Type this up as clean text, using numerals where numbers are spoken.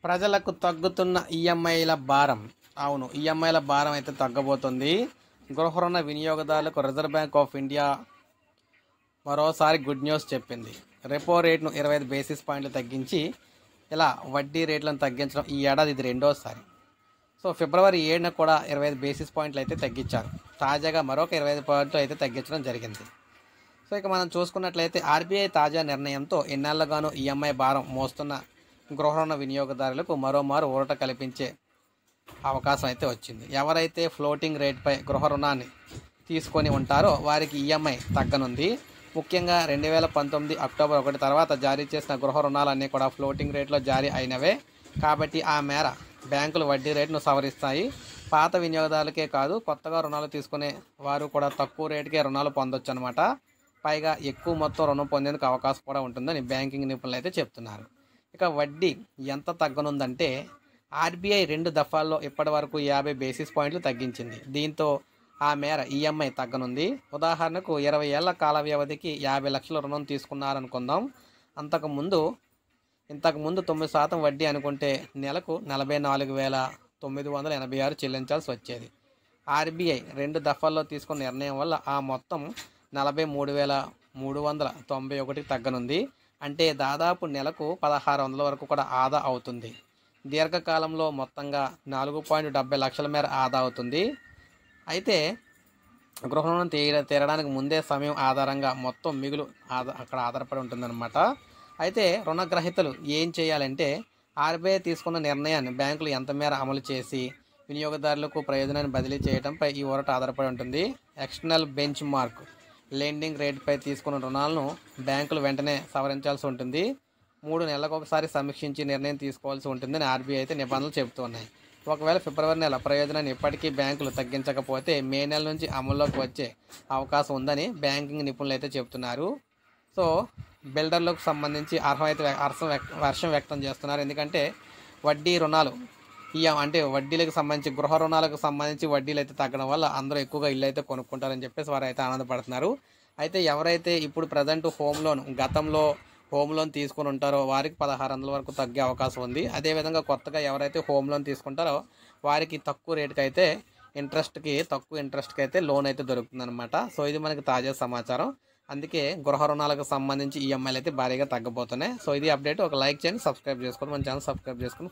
ప్రజలకు తగ్గుతున్న ఈఎంఐల భారం. అవును, ఈఎంఐల భారం అయితే తగ్గబోతుంది. గృహ రుణ వినియోగదారులకు రిజర్వ్ బ్యాంక్ ఆఫ్ ఇండియా మరోసారి గుడ్ న్యూస్ చెప్పింది. రెపో రేట్ను 25 బేసిస్ పాయింట్లు తగ్గించి ఇలా వడ్డీ రేట్లను తగ్గించడం ఈ ఏడాది ఇది రెండోసారి. సో ఫిబ్రవరి 7న కూడా 25 బేసిస్ పాయింట్లు అయితే తగ్గించారు. తాజాగా మరొక 25 పాయింట్లు అయితే తగ్గించడం జరిగింది. సో ఇక మనం చూసుకున్నట్లయితే ఆర్బీఐ తాజా నిర్ణయంతో ఎన్నాళ్ళగానూ ఈఎంఐ భారం మోస్తున్న గృహ రుణ వినియోగదారులకు మరోమారు ఊరట కల్పించే అవకాశం అయితే వచ్చింది. ఎవరైతే ఫ్లోటింగ్ రేట్పై గృహ రుణాన్ని తీసుకొని ఉంటారో వారికి ఈఎంఐ తగ్గనుంది. ముఖ్యంగా 2019 అక్టోబర్ 1 తర్వాత జారీ చేసిన గృహ రుణాలన్నీ కూడా ఫ్లోటింగ్ రేట్లో జారీ అయినవే కాబట్టి ఆ మేర బ్యాంకులు వడ్డీ రేటును సవరిస్తాయి. పాత వినియోగదారులకే కాదు, కొత్తగా రుణాలు తీసుకునే వారు కూడా తక్కువ రేటుకే రుణాలు పొందొచ్చు అనమాట. పైగా ఎక్కువ మొత్తం రుణం పొందేందుకు అవకాశం కూడా ఉంటుందని బ్యాంకింగ్ నిపుణులు అయితే చెప్తున్నారు. ఇక వడ్డీ ఎంత తగ్గనుందంటే ఆర్బీఐ 2 దఫాల్లో ఇప్పటి వరకు 50 బేసిస్ పాయింట్లు తగ్గించింది. దీంతో ఆ మేర ఈఎంఐ తగ్గనుంది. ఉదాహరణకు 20 ఏళ్ల కాల వ్యవధికి 50 లక్షల రుణం తీసుకున్నారనుకుందాం. ఇంతకుముందు 9% వడ్డీ అనుకుంటే నెలకు 44,986 చెల్లించాల్సి వచ్చేది. ఆర్బీఐ 2 దఫాల్లో తీసుకున్న నిర్ణయం వల్ల ఆ మొత్తం 43,391 తగ్గనుంది. అంటే దాదాపు నెలకు 1,600 వరకు కూడా ఆదా అవుతుంది. దీర్ఘకాలంలో మొత్తంగా 4.70 లక్షల మేర ఆదా అవుతుంది. అయితే గృహ రుణం తీరడానికి ముందే సమయం ఆధారంగా మొత్తం మిగులు అక్కడ ఆధారపడి ఉంటుందన్నమాట. అయితే రుణగ్రహీతలు ఏం చేయాలంటే ఆర్బీఐ తీసుకున్న నిర్ణయాన్ని బ్యాంకులు ఎంత మేర అమలు చేసి వినియోగదారులకు ప్రయోజనాన్ని బదిలీ చేయడంపై ఈ ఊరట ఆధారపడి ఉంటుంది. ఎక్స్టర్నల్ బెంచ్ మార్క్ లెండింగ్ రేట్పై తీసుకున్న రుణాలను బ్యాంకులు వెంటనే సవరించాల్సి ఉంటుంది. 3 నెలలకు ఒకసారి సమీక్షించి నిర్ణయం తీసుకోవాల్సి ఉంటుందని ఆర్బీఐ అయితే నిబంధనలు చెబుతున్నాయి. ఒకవేళ ఫిబ్రవరి నెల ప్రయోజనాన్ని ఇప్పటికీ బ్యాంకులు తగ్గించకపోతే మే నెల నుంచి అమల్లోకి వచ్చే అవకాశం ఉందని బ్యాంకింగ్ నిపుణులు అయితే చెబుతున్నారు. సో బిల్డర్లకు సంబంధించి హర్షం వ్యక్తం చేస్తున్నారు. ఎందుకంటే వడ్డీ రుణాలు అంటే వడ్డీలకు సంబంధించి గృహ రుణాలకు సంబంధించి వడ్డీలు అయితే తగ్గడం వల్ల అందరూ ఎక్కువగా ఇల్లు అయితే కొనుక్కుంటారని చెప్పేసి వారు అయితే ఆనందపడుతున్నారు. అయితే ఎవరైతే ఇప్పుడు ప్రజెంట్ గతంలో హోమ్ లోన్ తీసుకుని ఉంటారో వారికి 1,600 వరకు తగ్గే అవకాశం ఉంది. అదేవిధంగా కొత్తగా ఎవరైతే హోమ్ లోన్ తీసుకుంటారో వారికి తక్కువ ఇంట్రెస్ట్కి అయితే లోన్ అయితే దొరుకుతుందన్నమాట. సో ఇది మనకి తాజా సమాచారం. అందుకే గృహ రుణాలకు సంబంధించి ఈఎంఐలు అయితే భారీగా తగ్గబోతున్నాయి. సో ఇది అప్డేట్. ఒక లైక్ చేయండి, సబ్స్క్రైబ్ చేసుకోండి, మన ఛానల్ సబ్స్క్రైబ్ చేసుకుని